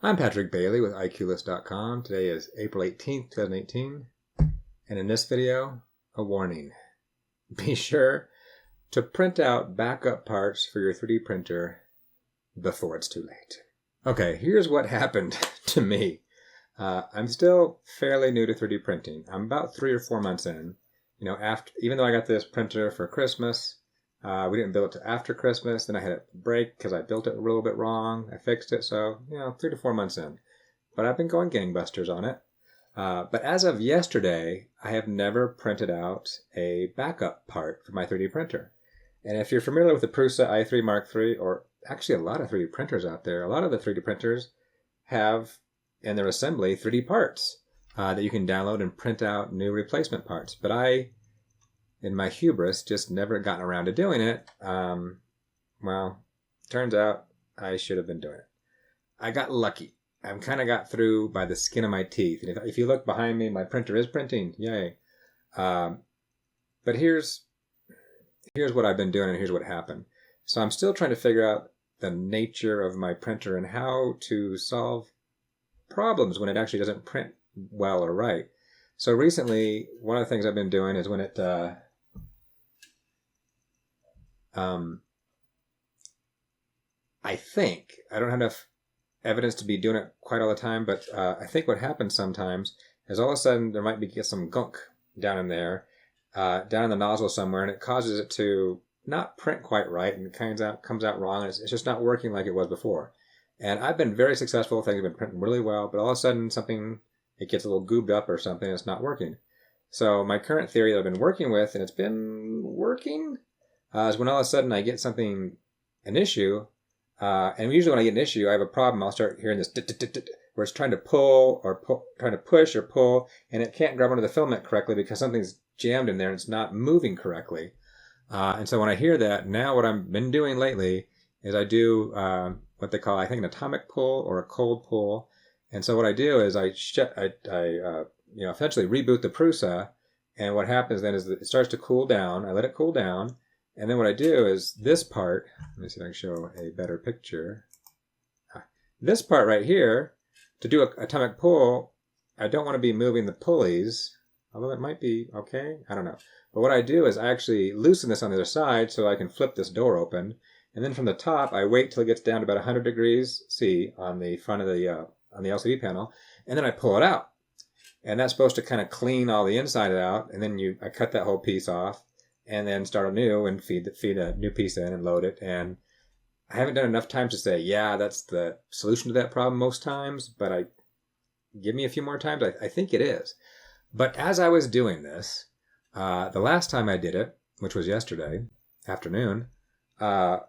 I'm Patrick Bailey with IQlist.com. Today is April 18th, 2018. And in this video, a warning. Be sure to print out backup parts for your 3D printer before it's too late. Okay, here's what happened to me. I'm still fairly new to 3D printing. I'm about 3 or 4 months in. Even though I got this printer for Christmas, we didn't build it till after Christmas. Then I had it break because I built it a little bit wrong. I fixed it, so 3 to 4 months in. But I've been going gangbusters on it. But as of yesterday, I have never printed out a backup part for my 3D printer. And if you're familiar with the Prusa i3 Mark III, or actually a lot of 3D printers out there, a lot of the 3D printers have in their assembly 3D parts that you can download and print out new replacement parts. But I, in my hubris, just never gotten around to doing it. Turns out I should have been doing it. I got lucky. I kind of got through by the skin of my teeth. And if you look behind me, my printer is printing. Yay. But here's what I've been doing, and here's what happened. So I'm still trying to figure out the nature of my printer and how to solve problems when it actually doesn't print well or right. So recently, one of the things I've been doing is when it I think, I don't have enough evidence to be doing it quite all the time, but I think what happens sometimes is all of a sudden there might be some gunk down in there, down in the nozzle somewhere, and it causes it to not print quite right, and it comes out wrong, and it's just not working like it was before. And I've been very successful, things have been printing really well, but all of a sudden it gets a little goobed up or something, and it's not working. So my current theory that I've been working with, and it's been working, is when all of a sudden I get an issue, and usually when I get an issue, I have a problem, I'll start hearing this where it's trying to trying to push or pull, and it can't grab onto the filament correctly because something's jammed in there and it's not moving correctly. And so when I hear that, now what I've been doing lately is I do what they call, I think, an atomic pull or a cold pull. And so what I do is I essentially reboot the Prusa, and what happens then is that it starts to cool down. I let it cool down, and then what I do is this part, let me see if I can show a better picture. This part right here, to do an atomic pull, I don't want to be moving the pulleys, although it might be okay, I don't know. But what I do is I actually loosen this on the other side so I can flip this door open, and then from the top I wait till it gets down to about 100 degrees C on the front of the on the LCD panel, and then I pull it out. And that's supposed to kind of clean all the inside out, and then I cut that whole piece off, and then start anew and feed a new piece in and load it. And I haven't done enough times to say, yeah, that's the solution to that problem most times, but give me a few more times, I think it is. But as I was doing this, the last time I did it, which was yesterday afternoon, I'm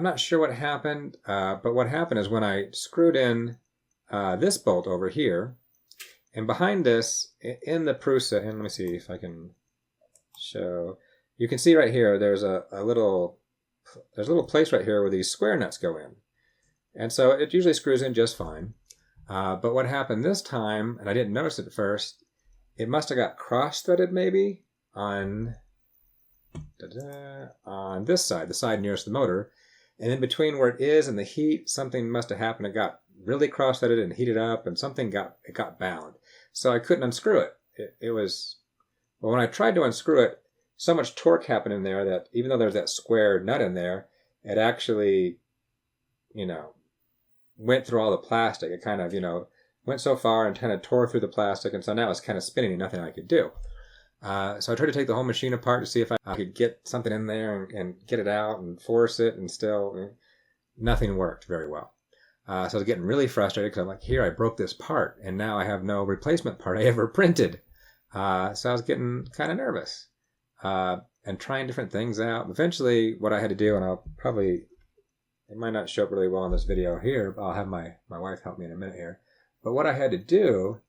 not sure what happened, but what happened is when I screwed in this bolt over here, and behind this, in the Prusa, and let me see if I can show, you can see right here, there's a little place right here where these square nuts go in. And so it usually screws in just fine. But what happened this time, and I didn't notice it at first, it must have got cross-threaded maybe on this side, the side nearest the motor. And in between where it is and the heat, something must have happened. It got really cross-threaded and heated up, and it got bound. So I couldn't unscrew it. Well, when I tried to unscrew it, so much torque happened in there that even though there's that square nut in there, it actually, went through all the plastic. It kind of, went so far and kind of tore through the plastic, and so now it's kind of spinning and nothing I could do. So I tried to take the whole machine apart to see if I could get something in there and get it out and force it, and still nothing worked very well. So I was getting really frustrated because I'm like, here, I broke this part, and now I have no replacement part I ever printed. So I was getting kind of nervous and trying different things out. Eventually, what I had to do, and it might not show up really well in this video here, but I'll have my wife help me in a minute here. But what I had to do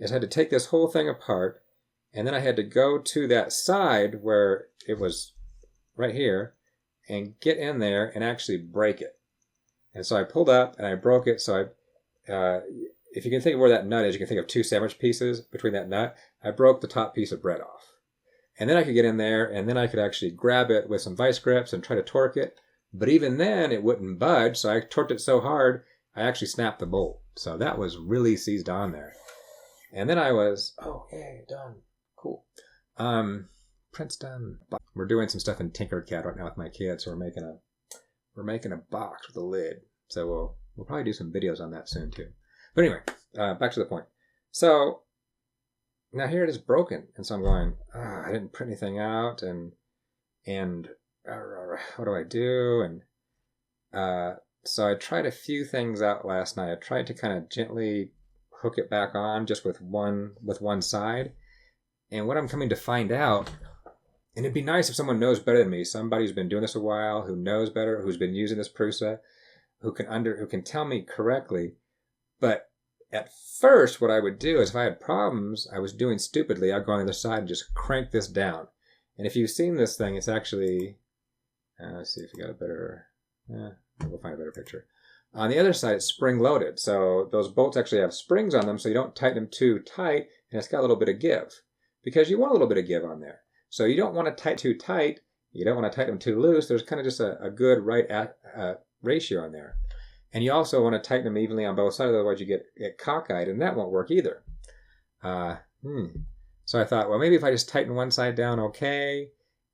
is I had to take this whole thing apart, and then I had to go to that side where it was right here and get in there and actually break it. And so I pulled up and I broke it. So if you can think of where that nut is, you can think of 2 sandwich pieces between that nut. I broke the top piece of bread off. And then I could get in there, and then I could actually grab it with some vice grips and try to torque it. But even then, it wouldn't budge, so I torqued it so hard, I actually snapped the bolt. So that was really seized on there. And then I was, oh, yay, done. Cool. Print's done. We're doing some stuff in Tinkercad right now with my kids. So we're making a box with a lid. So we'll probably do some videos on that soon too. But anyway, back to the point. So now here it is broken. And so I'm going, I didn't print anything out. And what do I do? And so I tried a few things out last night. I tried to kind of gently hook it back on just with one side. And what I'm coming to find out, and it'd be nice if someone knows better than me, somebody who's been doing this a while, who knows better, who's been using this Prusa, who can tell me correctly. But at first, what I would do is if I had problems I was doing stupidly, I'd go on the other side and just crank this down. And if you've seen this thing, it's actually, let's see if you got a better, we'll find a better picture. On the other side, it's spring-loaded. So those bolts actually have springs on them, so you don't tighten them too tight, and it's got a little bit of give. Because you want a little bit of give on there. So you don't want to tighten too tight. You don't want to tighten them too loose. There's kind of just a good right ratio on there. And you also want to tighten them evenly on both sides, otherwise you get cockeyed, and that won't work either. So I thought, well, maybe if I just tighten one side down okay,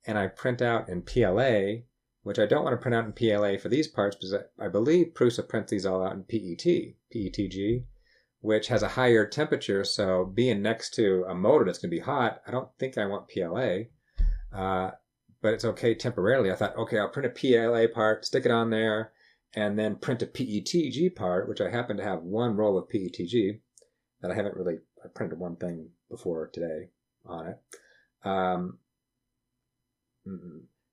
and I print out in PLA, which I don't want to print out in PLA for these parts, because I believe Prusa prints these all out in PETG, which has a higher temperature, so being next to a motor that's going to be hot, I don't think I want PLA, but it's okay temporarily. I thought, okay, I'll print a PLA part, stick it on there, and then print a PETG part, which I happen to have one roll of PETG that I printed one thing before today on it.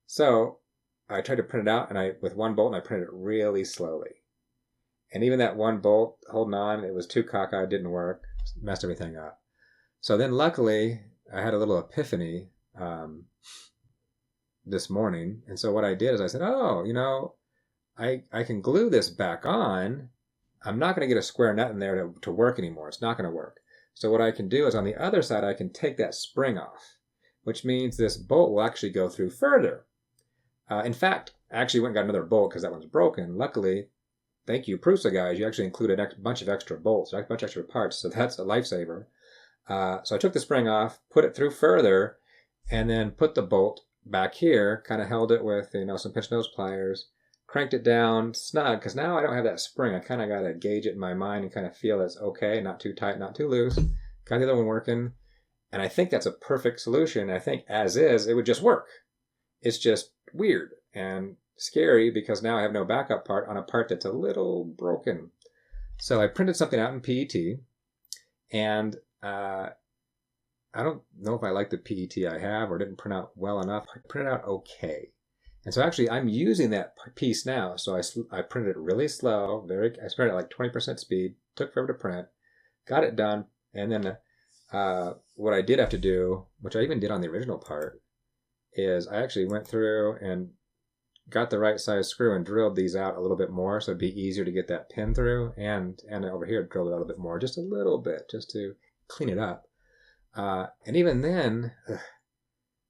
So I tried to print it out, and with one bolt, and I printed it really slowly. And even that one bolt holding on, it was too cockeyed, didn't work, messed everything up. So then luckily, I had a little epiphany this morning. And so what I did is I said, I can glue this back on. I'm not going to get a square nut in there to work anymore. It's not going to work. So what I can do is on the other side, I can take that spring off, which means this bolt will actually go through further. In fact, I actually went and got another bolt because that one's broken. Luckily, thank you, Prusa guys. You actually included a bunch of extra bolts, a bunch of extra parts, so that's a lifesaver. So I took the spring off, put it through further, and then put the bolt back here, kind of held it with some pinch nose pliers, cranked it down snug, because now I don't have that spring. I kind of got to gauge it in my mind and kind of feel it's okay, not too tight, not too loose. Got the other one working, and I think that's a perfect solution. I think as is, it would just work. It's just weird and scary because now I have no backup part on a part that's a little broken. So I printed something out in PET, and I don't know if I like the PET I have or didn't print out well enough. I printed out okay. And so actually I'm using that piece now. So I printed it really slow. I printed at like 20% speed, took forever to print, got it done. And then what I did have to do, which I even did on the original part, is I actually went through and got the right size screw and drilled these out a little bit more so it'd be easier to get that pin through, and over here drilled it out a bit more, just a little bit, just to clean it up. And even then,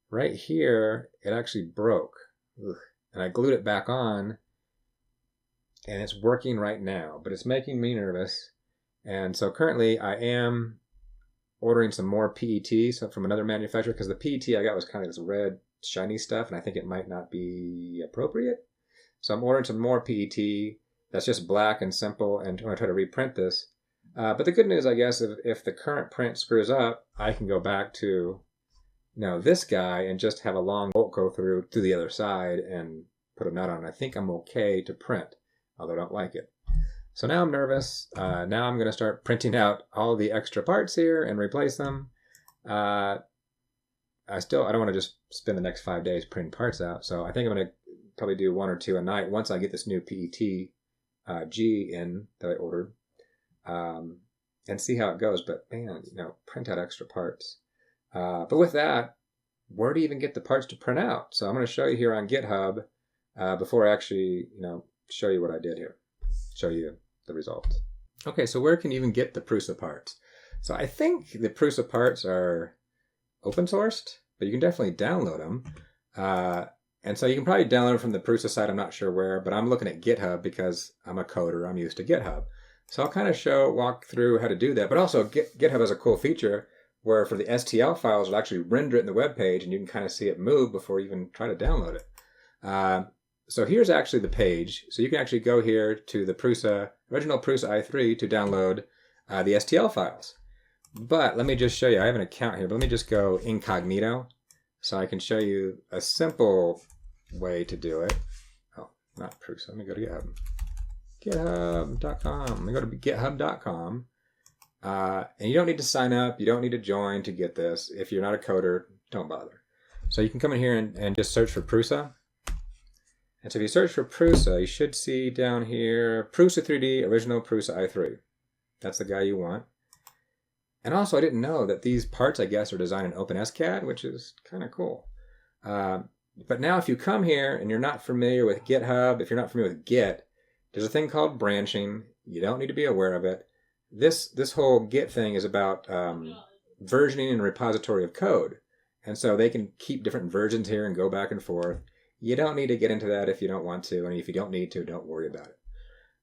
right here, it actually broke. And I glued it back on, and it's working right now, but it's making me nervous. And so currently I am ordering some more PET from another manufacturer, because the PET I got was kind of this red shiny stuff, and I think it might not be appropriate. So I'm ordering some more PET that's just black and simple, and I'm going to try to reprint this. But the good news, I guess, if the current print screws up, I can go back to this guy and just have a long bolt go through to the other side and put a nut on. I think I'm okay to print, although I don't like it. So now I'm nervous. Now I'm going to start printing out all the extra parts here and replace them. I don't want to just spend the next 5 days printing parts out. So I think I'm going to probably do 1 or 2 a night once I get this new PET G in that I ordered, and see how it goes. But man, print out extra parts. But with that, where do you even get the parts to print out? So I'm going to show you here on GitHub before I actually, show you what I did here. Show you the results. Okay, so where can you even get the Prusa parts? So I think the Prusa parts are open sourced, but you can definitely download them. And so you can probably download it from the Prusa site, I'm not sure where, but I'm looking at GitHub because I'm a coder, I'm used to GitHub. So I'll kind of walk through how to do that. But also GitHub has a cool feature where for the STL files, it'll actually render it in the web page and you can kind of see it move before you even try to download it. So here's actually the page. So you can actually go here to the original Prusa i3 to download the STL files. But let me just show you, I have an account here, but let me just go incognito so I can show you a simple way to do it. Oh, not Prusa, let me go to GitHub. GitHub.com. Let me go to github.com. And you don't need to sign up, you don't need to join to get this. If you're not a coder, don't bother. So you can come in here and just search for Prusa. And so if you search for Prusa, you should see down here, Prusa 3D Original Prusa i3. That's the guy you want. And also, I didn't know that these parts, I guess, are designed in OpenSCAD, which is kind of cool. But now if you come here and you're not familiar with GitHub, if you're not familiar with Git, there's a thing called branching. You don't need to be aware of it. This whole Git thing is about versioning and repository of code. And so they can keep different versions here and go back and forth. You don't need to get into that if you don't want to. And if you don't need to, don't worry about it.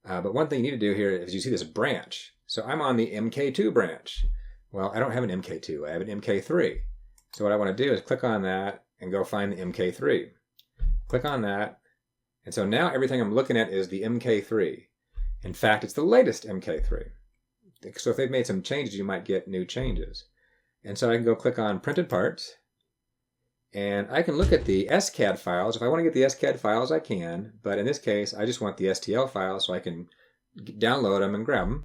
But one thing you need to do here is you see this branch. So I'm on the MK2 branch. Well, I don't have an MK2. I have an MK3. So what I want to do is click on that and go find the MK3. Click on that. And so now everything I'm looking at is the MK3. In fact, it's the latest MK3. So if they've made some changes, you might get new changes. And so I can go click on printed parts. And I can look at the SCAD files. If I want to get the SCAD files, I can. But in this case, I just want the STL files so I can download them and grab them.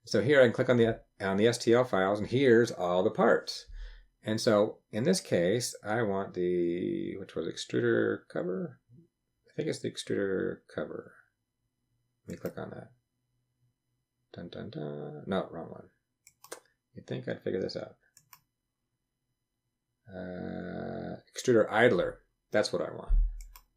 So here I can click on the STL files, and here's all the parts. And so in this case, I want which was extruder cover? I think it's the extruder cover. Let me click on that. Dun, dun, dun. No, wrong one. You'd think I'd figure this out. Extruder idler. That's what I want.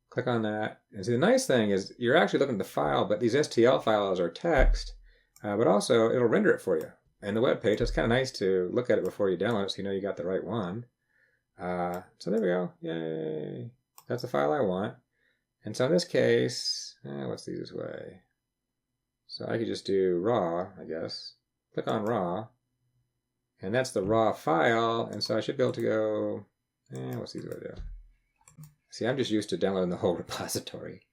Click on that. And see, the nice thing is you're actually looking at the file, but these STL files are text, but also it'll render it for you. And the web page, it's kind of nice to look at it before you download it so you know you got the right one. So there we go. Yay. That's the file I want. And so in this case, what's the easiest way? So I could just do raw, I guess. Click on raw. And that's the raw file. And so I should be able to go, what's the easiest way to do? See, I'm just used to downloading the whole repository.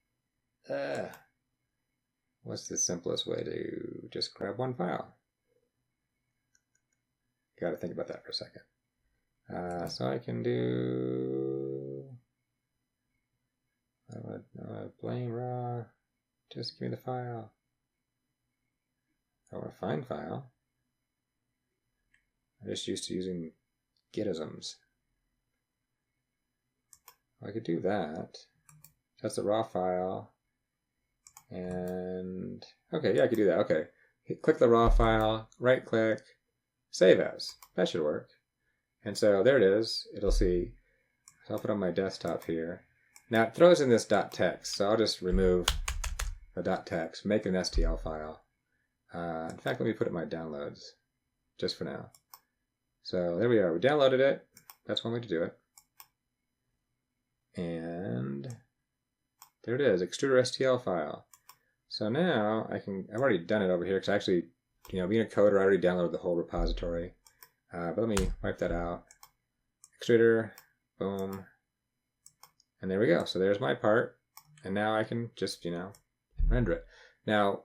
What's the simplest way to just grab one file? Got to think about that for a second. So I can do, I want blame raw, just give me the file. I want to find file. I'm just used to using Gitisms. I could do that. That's the raw file. And, okay, yeah, I could do that. Okay, click the raw file, right click, save as. That should work. And so there it is. It'll see. So I'll put it on my desktop here. Now it throws in this .text, so I'll just remove the .text, make an STL file. In fact, let me put it in my downloads, just for now. So there we are. We downloaded it. That's one way to do it. And there it is, extruder STL file. So now I've already done it over here because actually, being a coder, I already downloaded the whole repository. But let me wipe that out. Extruder, boom. And there we go. So there's my part. And now I can just, render it. Now,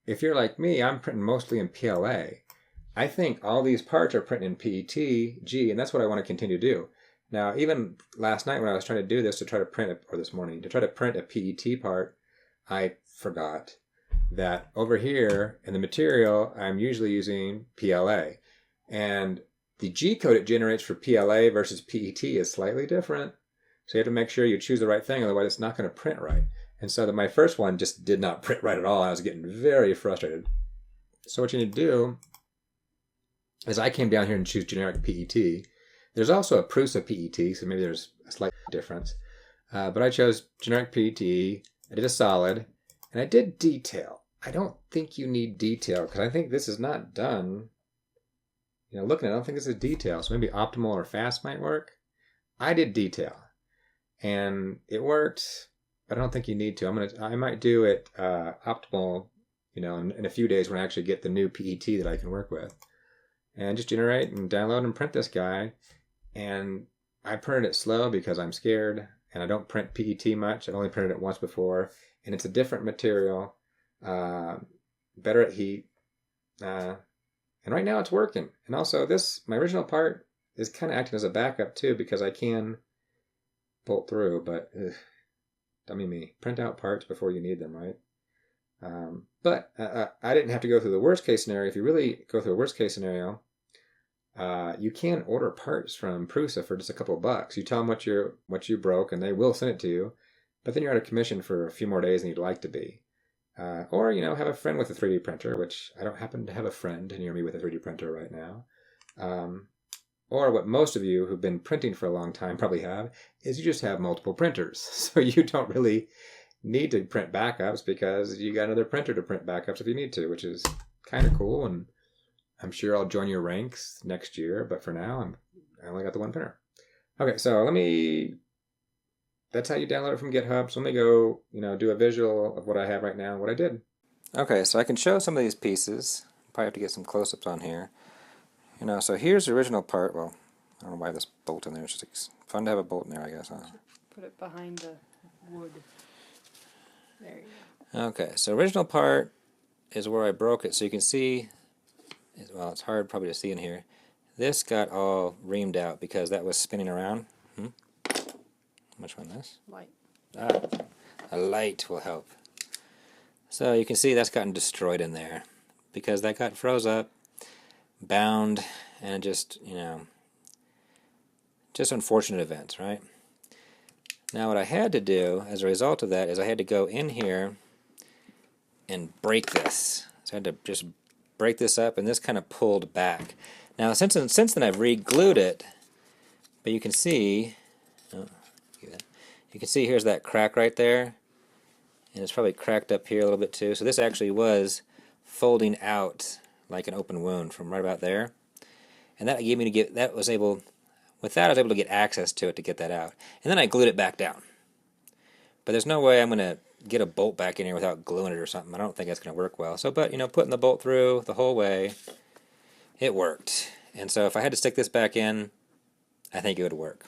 if you're like me, I'm printing mostly in PLA. I think all these parts are printed in PETG, and that's what I want to continue to do. Now, even last night when I was trying to do this to try to print it, or this morning, to try to print a PET part, I forgot that over here in the material, I'm usually using PLA. And the G code it generates for PLA versus PET is slightly different. So you have to make sure you choose the right thing, otherwise it's not going to print right. And so my first one just did not print right at all. I was getting very frustrated. So what you need to do is I came down here and choose generic PET. There's also a Prusa PET, so maybe there's a slight difference. But I chose generic PET. I did a solid, and I did detail. I don't think you need detail, because I think this is not done. Looking at it, I don't think this is detail. So maybe optimal or fast might work. I did detail. and it worked, but I don't think you need to. I might do it optimal, in a few days when I actually get the new PET that I can work with, and just generate and download and print this guy. And I printed it slow because I'm scared, and I don't print PET much. I've only printed it once before, and it's a different material, better at heat, and right now it's working. And also my original part is kind of acting as a backup too, because I can bolt through, but dummy me. Print out parts before you need them, right? But I didn't have to go through the worst case scenario. If you really go through a worst case scenario, you can order parts from Prusa for just a couple of bucks. You tell them what you broke, and they will send it to you. But then you're out of commission for a few more days than you'd like to be. Or have a friend with a 3D printer, which I don't happen to have a friend near me with a 3D printer right now. Or what most of you who've been printing for a long time probably have, is you just have multiple printers. So you don't really need to print backups because you got another printer to print backups if you need to, which is kind of cool. And I'm sure I'll join your ranks next year, but for now, I only got the one printer. Okay, so that's how you download it from GitHub. So let me go, do a visual of what I have right now and what I did. Okay, so I can show some of these pieces. Probably have to get some close-ups on here. So here's the original part. Well, I don't know why I have this bolt in there. It's just fun to have a bolt in there, I guess. Huh? Put it behind the wood. There you go. Okay, so original part is where I broke it. So you can see, well, it's hard probably to see in here. This got all reamed out because that was spinning around. Which one, this? Light. A light will help. So you can see that's gotten destroyed in there because that got froze up, bound, and just unfortunate events, right? Now what I had to do as a result of that is I had to go in here and break this. So I had to just break this up, and this kind of pulled back. Now since then I've re-glued it, but you can see, here's that crack right there, and it's probably cracked up here a little bit too. So this actually was folding out like an open wound from right about there, and that gave me I was able to get access to it to get that out, and then I glued it back down. But there's no way I'm going to get a bolt back in here without gluing it or something. I don't think that's going to work well. So, but putting the bolt through the whole way, it worked. And so if I had to stick this back in, I think it would work.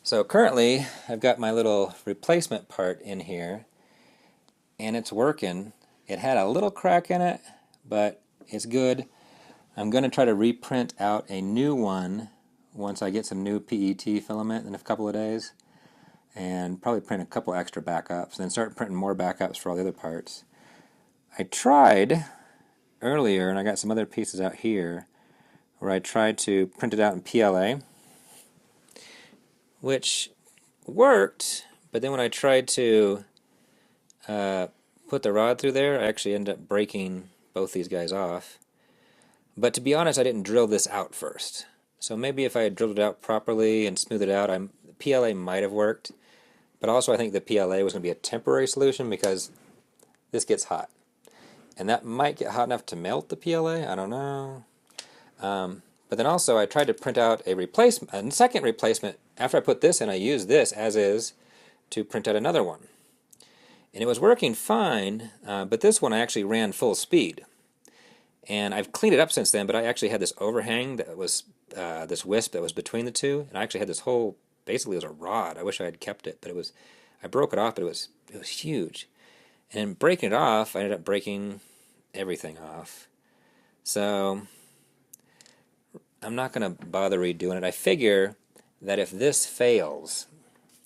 So currently, I've got my little replacement part in here, and it's working. It had a little crack in it, but it's good. I'm going to try to reprint out a new one once I get some new PET filament in a couple of days, and probably print a couple extra backups, and then start printing more backups for all the other parts. I tried earlier, and I got some other pieces out here, where I tried to print it out in PLA, which worked, but then when I tried to put the rod through there, I actually ended up breaking both these guys off. But to be honest, I didn't drill this out first. So maybe if I had drilled it out properly and smoothed it out, PLA might have worked. But also I think the PLA was going to be a temporary solution because this gets hot. And that might get hot enough to melt the PLA, I don't know. But then also I tried to print out a second replacement. After I put this in, I used this as is to print out another one. And it was working fine, but this one I actually ran full speed. And I've cleaned it up since then, but I actually had this overhang that was, this wisp that was between the two, and I actually had this whole, basically it was a rod. I wish I had kept it, but I broke it off, but it was huge. And in breaking it off, I ended up breaking everything off. So I'm not going to bother redoing it. I figure that if this fails,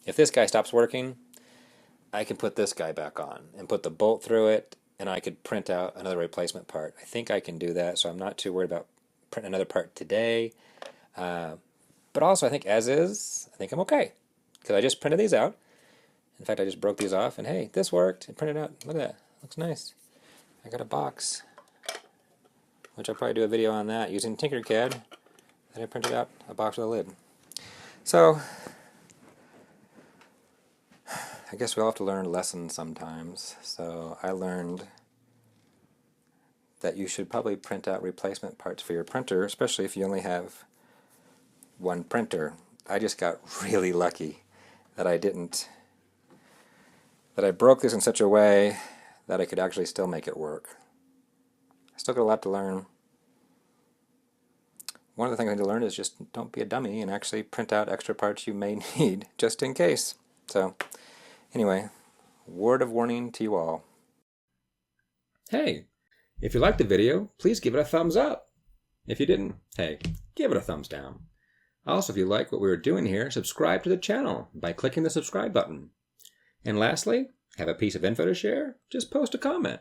if this guy stops working, I can put this guy back on and put the bolt through it, and I could print out another replacement part. I think I can do that, so I'm not too worried about printing another part today. But also, I think as is, I think I'm okay, because I just printed these out. In fact, I just broke these off, and hey, this worked. It printed out. Look at that. Looks nice. I got a box, which I'll probably do a video on that using Tinkercad. Then I printed out a box with a lid. So I guess we all have to learn lessons sometimes. So I learned that you should probably print out replacement parts for your printer, especially if you only have one printer. I just got really lucky that I broke this in such a way that I could actually still make it work. I still got a lot to learn. One of the things I need to learn is just don't be a dummy and actually print out extra parts you may need just in case. So anyway, word of warning to you all. Hey, if you liked the video, please give it a thumbs up. If you didn't, hey, give it a thumbs down. Also, if you like what we were doing here, subscribe to the channel by clicking the subscribe button. And lastly, have a piece of info to share? Just post a comment.